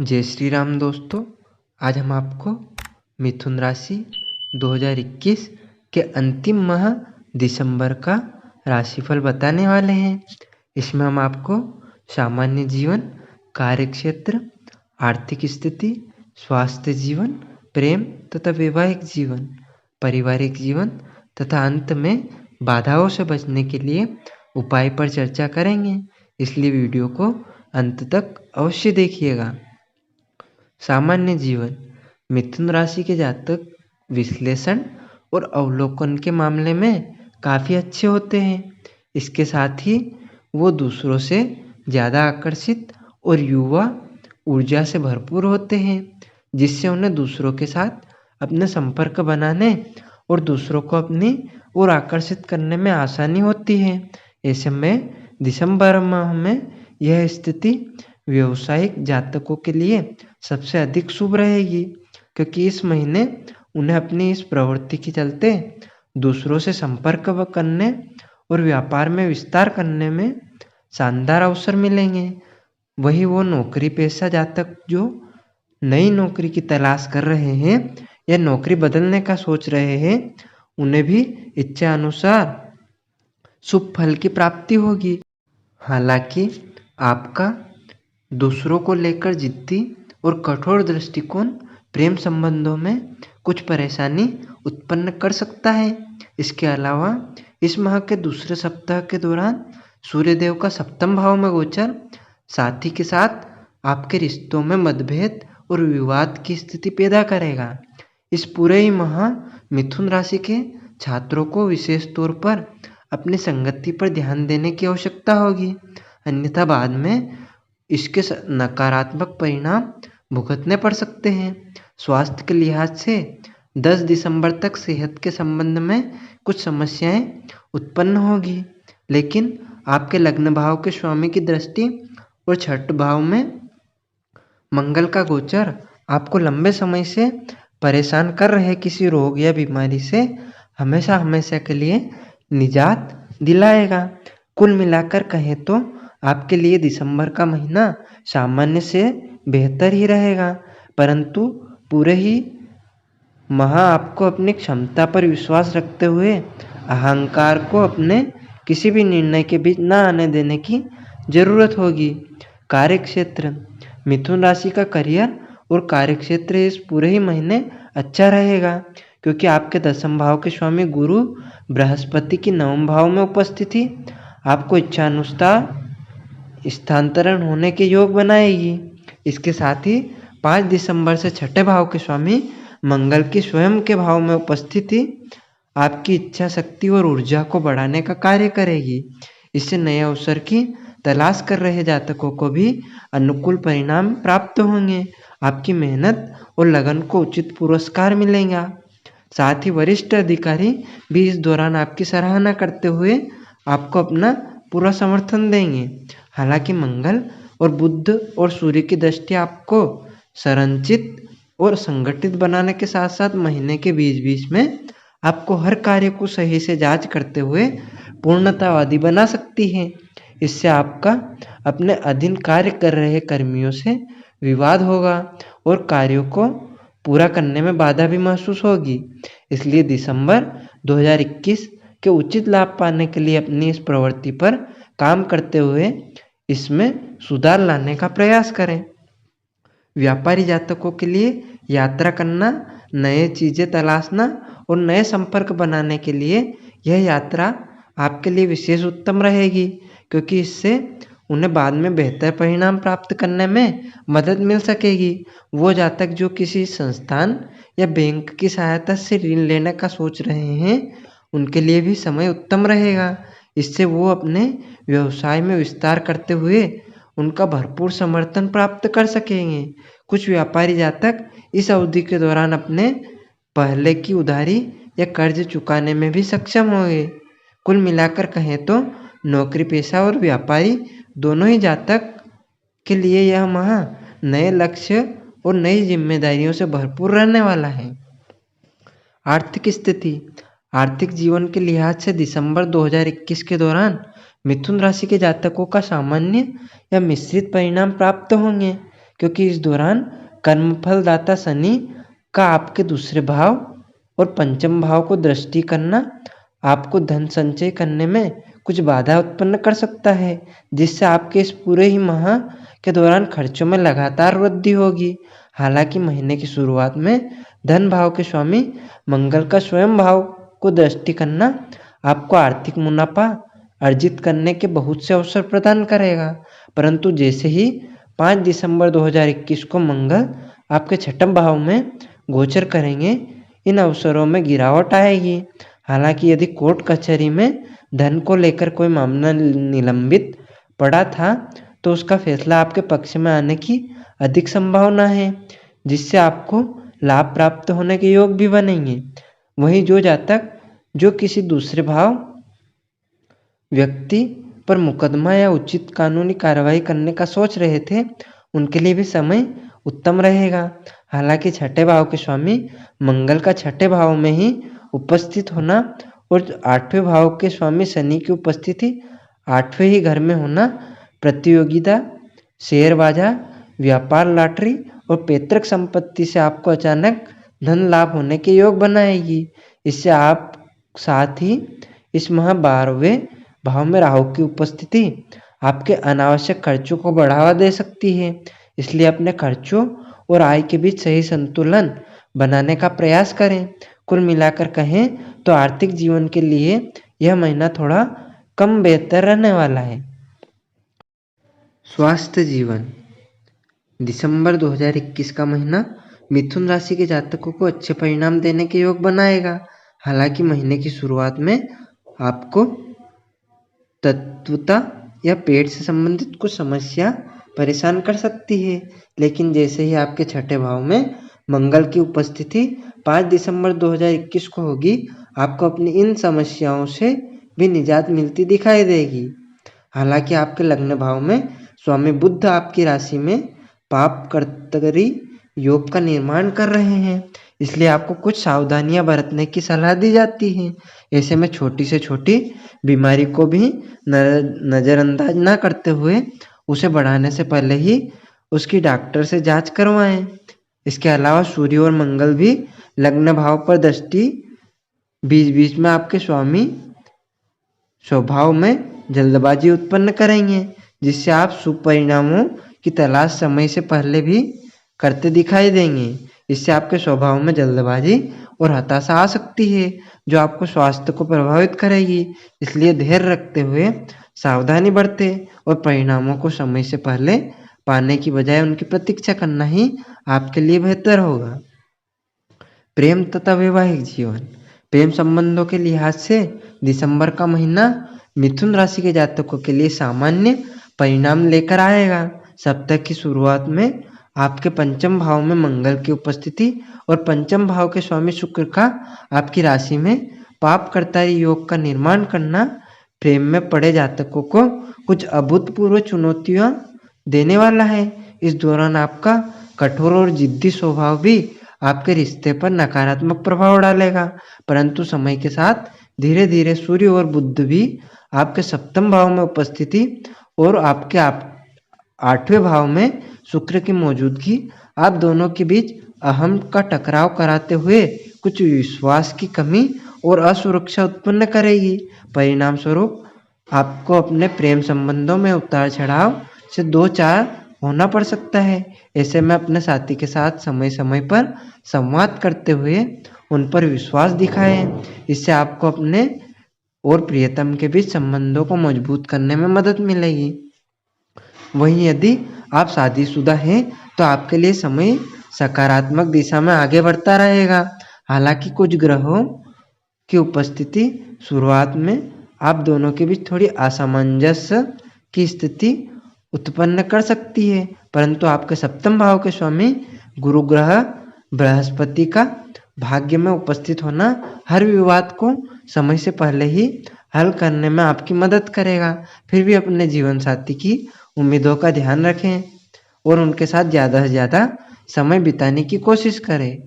जय श्री राम दोस्तों। आज हम आपको मिथुन राशि 2021 के अंतिम माह दिसंबर का राशिफल बताने वाले हैं। इसमें हम आपको सामान्य जीवन, कार्यक्षेत्र, आर्थिक स्थिति, स्वास्थ्य जीवन, प्रेम तथा वैवाहिक जीवन, पारिवारिक जीवन तथा अंत में बाधाओं से बचने के लिए उपाय पर चर्चा करेंगे। इसलिए वीडियो को अंत तक अवश्य देखिएगा। सामान्य जीवन। मिथुन राशि के जातक विश्लेषण और अवलोकन के मामले में काफ़ी अच्छे होते हैं। इसके साथ ही वो दूसरों से ज़्यादा आकर्षित और युवा ऊर्जा से भरपूर होते हैं, जिससे उन्हें दूसरों के साथ अपने संपर्क बनाने और दूसरों को अपनी ओर आकर्षित करने में आसानी होती है। ऐसे में दिसंबर माह में यह स्थिति व्यावसायिक जातकों के लिए सबसे अधिक शुभ रहेगी, क्योंकि इस महीने उन्हें अपनी इस प्रवृत्ति के चलते दूसरों से संपर्क करने और व्यापार में विस्तार करने में शानदार अवसर मिलेंगे। वही वो नौकरी पेशा जातक जो नई नौकरी की तलाश कर रहे हैं या नौकरी बदलने का सोच रहे हैं, उन्हें भी इच्छा अनुसार शुभ फल की प्राप्ति होगी। हालांकि आपका दूसरों को लेकर जिद्दी और कठोर दृष्टिकोण प्रेम संबंधों में कुछ परेशानी उत्पन्न कर सकता है। इसके अलावा इस माह के दूसरे सप्ताह के दौरान सूर्यदेव का सप्तम भाव में गोचर साथी के साथ आपके रिश्तों में मतभेद और विवाद की स्थिति पैदा करेगा। इस पूरे ही माह मिथुन राशि के छात्रों को विशेष तौर पर अपनी संगति पर ध्यान देने की आवश्यकता होगी, अन्यथा बाद में इसके नकारात्मक परिणाम भुगतने पड़ सकते हैं। स्वास्थ्य के लिहाज से 10 दिसंबर तक सेहत के संबंध में कुछ समस्याएं उत्पन्न होगी, लेकिन आपके लग्न भाव के स्वामी की दृष्टि और छठ भाव में मंगल का गोचर आपको लंबे समय से परेशान कर रहे किसी रोग या बीमारी से हमेशा के लिए निजात दिलाएगा। कुल मिलाकर कहें तो आपके लिए दिसंबर का महीना सामान्य से बेहतर ही रहेगा, परंतु पूरे ही माह आपको अपनी क्षमता पर विश्वास रखते हुए अहंकार को अपने किसी भी निर्णय के बीच न आने देने की जरूरत होगी। कार्यक्षेत्र। मिथुन राशि का करियर और कार्यक्षेत्र इस पूरे ही महीने अच्छा रहेगा, क्योंकि आपके दसम भाव के स्वामी गुरु बृहस्पति की नवम भाव में उपस्थिति आपको इच्छानुसार स्थानांतरण होने के योग बनाएगी। इसके साथ ही 5 दिसंबर से छठे भाव के स्वामी मंगल की स्वयं के भाव में उपस्थिति आपकी इच्छा शक्ति और ऊर्जा को बढ़ाने का कार्य करेगी। इससे नए अवसर की तलाश कर रहे जातकों को भी अनुकूल परिणाम प्राप्त होंगे। आपकी मेहनत और लगन को उचित पुरस्कार मिलेगा। साथ ही वरिष्ठ अधिकारी भी इस दौरान आपकी सराहना करते हुए आपको अपना पूरा समर्थन देंगे। हालांकि मंगल और बुध और सूर्य की दृष्टि आपको संरचित और संगठित बनाने के साथ साथ महीने के बीच में आपको हर कार्य को सही से जांच करते हुए पूर्णतावादी बना सकती है। इससे आपका अपने अधीन कार्य कर रहे कर्मियों से विवाद होगा और कार्यों को पूरा करने में बाधा भी महसूस होगी। इसलिए दिसंबर 2021 के उचित लाभ पाने के लिए अपनी इस प्रवृत्ति पर काम करते हुए इसमें सुधार लाने का प्रयास करें। व्यापारी जातकों के लिए यात्रा करना, नए चीज़ें तलाशना और नए संपर्क बनाने के लिए यह यात्रा आपके लिए विशेष उत्तम रहेगी, क्योंकि इससे उन्हें बाद में बेहतर परिणाम प्राप्त करने में मदद मिल सकेगी। वो जातक जो किसी संस्थान या बैंक की सहायता से ऋण लेने का सोच रहे हैं, उनके लिए भी समय उत्तम रहेगा। इससे वो अपने व्यवसाय में विस्तार करते हुए उनका भरपूर समर्थन प्राप्त कर सकेंगे। कुछ व्यापारी जातक इस अवधि के दौरान अपने पहले की उधारी या कर्ज चुकाने में भी सक्षम होंगे। कुल मिलाकर कहें तो नौकरी पेशा और व्यापारी दोनों ही जातक के लिए यह माह नए लक्ष्य और नई जिम्मेदारियों से भरपूर रहने वाला है। आर्थिक स्थिति। आर्थिक जीवन के लिहाज से दिसंबर 2021 के दौरान मिथुन राशि के जातकों का सामान्य या मिश्रित परिणाम प्राप्त होंगे, क्योंकि इस दौरान कर्मफलदाता शनि का आपके दूसरे भाव और पंचम भाव को दृष्टि करना आपको धन संचय करने में कुछ बाधा उत्पन्न कर सकता है, जिससे आपके इस पूरे ही माह के दौरान खर्चों में लगातार वृद्धि होगी। हालांकि महीने की शुरुआत में धन भाव के स्वामी मंगल का स्वयं भाव को दृष्टि करना आपको आर्थिक मुनाफा अर्जित करने के बहुत से अवसर प्रदान करेगा, परंतु जैसे ही 5 दिसंबर 2021 को मंगल आपके छठम भाव में गोचर करेंगे, इन अवसरों में गिरावट आएगी। हालांकि यदि कोर्ट कचहरी में धन को लेकर कोई मामला निलंबित पड़ा था, तो उसका फैसला आपके पक्ष में आने की अधिक संभावना है, जिससे आपको लाभ प्राप्त होने के योग भी बनेंगे। वहीं जो जातक जो किसी दूसरे भाव व्यक्ति पर मुकदमा या उचित कानूनी कार्रवाई करने का सोच रहे थे, उनके लिए भी समय उत्तम रहेगा। हालांकि छठे भाव के स्वामी मंगल का छठे भाव में ही उपस्थित होना और 8वें भाव के स्वामी शनि की उपस्थिति 8वें ही घर में होना प्रतियोगिता, शेयर बाजार, व्यापार, लॉटरी और पैतृक संपत्ति से आपको अचानक धन लाभ होने के योग बनाएगी। इससे आप साथ ही इस माह 12वें भाव में राहु की उपस्थिति आपके अनावश्यक खर्चों को बढ़ावा दे सकती है, इसलिए अपने खर्चों और आय के बीच सही संतुलन बनाने का प्रयास करें। कुल मिलाकर कहें तो आर्थिक जीवन के लिए यह महीना थोड़ा कम बेहतर रहने वाला है। स्वास्थ्य जीवन, दिसंबर 2021 का महीना मिथुन राशि के जातकों को अच्छे परिणाम देने के योग बनाएगा। हालांकि महीने की शुरुआत में आपको तत्वता या पेट से संबंधित कुछ समस्या परेशान कर सकती है, लेकिन जैसे ही आपके छठे भाव में मंगल की उपस्थिति 5 दिसंबर 2021 को होगी, आपको अपनी इन समस्याओं से भी निजात मिलती दिखाई देगी। हालांकि आपके लग्न भाव में स्वामी बुध आपकी राशि में पाप कर्तरी योग का निर्माण कर रहे हैं, इसलिए आपको कुछ सावधानियां बरतने की सलाह दी जाती है। ऐसे में छोटी से छोटी बीमारी को भी नज़रअंदाज ना करते हुए उसे बढ़ाने से पहले ही उसकी डॉक्टर से जांच करवाएं। इसके अलावा सूर्य और मंगल भी लग्न भाव पर दृष्टि बीच बीच में आपके स्वामी स्वभाव में जल्दबाजी उत्पन्न करेंगे, जिससे आप शुभ परिणामों की तलाश समय से पहले भी करते दिखाई देंगे। इससे आपके स्वभाव में जल्दबाजी और हताशा आ सकती है, जो आपको स्वास्थ्य को प्रभावित करेगी। इसलिए धैर्य रखते हुए सावधानी बरतें और परिणामों को समय से पहले पाने की बजाय उनकी प्रतीक्षा करना ही आपके लिए बेहतर होगा। प्रेम तथा वैवाहिक जीवन, प्रेम संबंधों के लिहाज से दिसंबर का महीना मिथुन राशि के जातकों के लिए सामान्य परिणाम लेकर आएगा। सप्ताह की शुरुआत में आपके पंचम भाव में मंगल की उपस्थिति और पंचम भाव के स्वामी शुक्र का आपकी राशि में पाप कर्तारी योग का निर्माण करना प्रेम में पड़े जातकों को कुछ अभूतपूर्व चुनौतियां देने वाला है। इस दौरान आपका कठोर और जिद्दी स्वभाव भी आपके रिश्ते पर नकारात्मक प्रभाव डालेगा, परंतु समय के साथ धीरे धीरे सूर्य और बुध भी आपके सप्तम भाव में उपस्थिति और आपके 8वें भाव में शुक्र की मौजूदगी आप दोनों के बीच अहम का टकराव कराते हुए कुछ विश्वास की कमी और असुरक्षा उत्पन्न करेगी। परिणाम स्वरूप आपको अपने प्रेम संबंधों में उतार चढ़ाव से 2-4 होना पड़ सकता है। ऐसे में अपने साथी के साथ समय समय पर संवाद करते हुए उन पर विश्वास दिखाएं। इससे आपको अपने और प्रियतम के बीच संबंधों को मजबूत करने में मदद मिलेगी। वहीं यदि आप शादीशुदा हैं तो आपके लिए समय सकारात्मक दिशा में आगे बढ़ता रहेगा। हालांकि कुछ ग्रहों की उपस्थिति शुरुआत में आप दोनों के बीच थोड़ी असमंजस्य की स्थिति उत्पन्न कर सकती है, परंतु आपके सप्तम भाव के स्वामी गुरु ग्रह बृहस्पति का भाग्य में उपस्थित होना हर विवाद को समय से पहले ही हल करने में आपकी मदद करेगा। फिर भी अपने जीवन साथी की उम्मीदों का ध्यान रखें और उनके साथ ज़्यादा से ज़्यादा समय बिताने की कोशिश करें।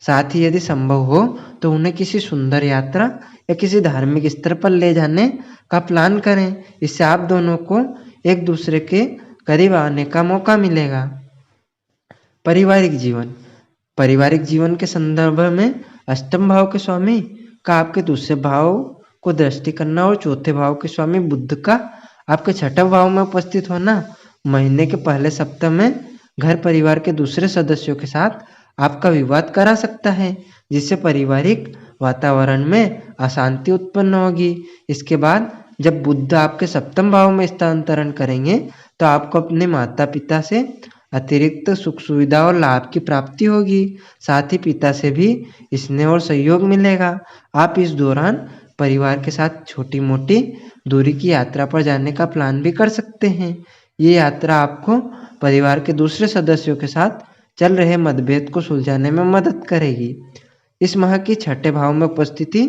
साथ ही यदि संभव हो तो उन्हें किसी सुंदर यात्रा या किसी धार्मिक स्थल पर ले जाने का प्लान करें। इससे आप दोनों को एक दूसरे के करीब आने का मौका मिलेगा। पारिवारिक जीवन। पारिवारिक जीवन के संदर्भ में अष्टम भाव के स्वामी का आपके दूसरे भाव को दृष्टि करना और चौथे भाव के स्वामी बुध का आपके छठे भाव में उपस्थित होना महीने के पहले सप्ताह में घर परिवार के दूसरे सदस्यों के साथ आपका विवाद करा सकता है, जिससे पारिवारिक वातावरण में अशांति उत्पन्न होगी। इसके बाद जब बुध आपके सप्तम भाव में स्थानांतरण करेंगे तो आपको अपने माता पिता से अतिरिक्त सुख सुविधा और लाभ की प्राप्ति होगी। साथ ही पिता से भी स्नेह और सहयोग मिलेगा। आप इस दौरान परिवार के साथ छोटी मोटी दूरी की यात्रा पर जाने का प्लान भी कर सकते हैं। ये यात्रा आपको परिवार के दूसरे सदस्यों के साथ चल रहे मतभेद को सुलझाने में मदद करेगी। इस माह की छठे भाव में उपस्थिति,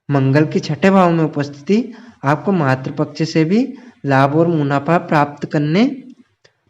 मंगल की छठे भाव में उपस्थिति आपको मातृपक्ष से भी लाभ और मुनाफा प्राप्त करने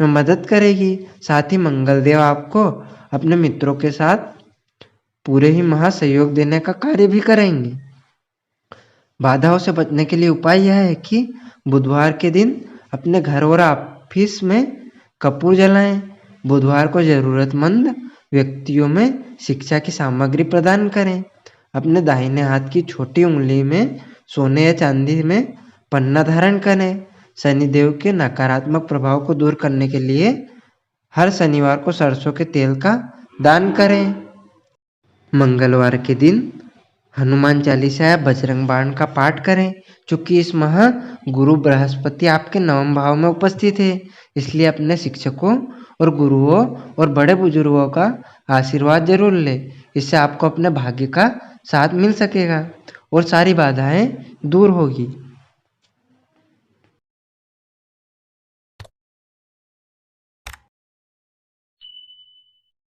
में मदद करेगी। साथ ही मंगल देव आपको अपने मित्रों के साथ पूरे ही माह सहयोग देने का कार्य भी करेंगे। बाधाओं से बचने के लिए उपाय यह है कि बुधवार के दिन अपने घर और ऑफिस में कपूर जलाएं। बुधवार को जरूरतमंद व्यक्तियों में शिक्षा की सामग्री प्रदान करें। अपने दाहिने हाथ की छोटी उंगली में सोने या चांदी में पन्ना धारण करें। शनिदेव के नकारात्मक प्रभाव को दूर करने के लिए हर शनिवार को सरसों के तेल का दान करें। मंगलवार के दिन हनुमान चालीसा या बजरंग बाण का पाठ करें। चूंकि इस माह गुरु बृहस्पति आपके नवम भाव में उपस्थित है, इसलिए अपने शिक्षकों और गुरुओं और बड़े बुजुर्गों का आशीर्वाद जरूर ले। इससे आपको अपने भाग्य का साथ मिल सकेगा और सारी बाधाएं दूर होगी।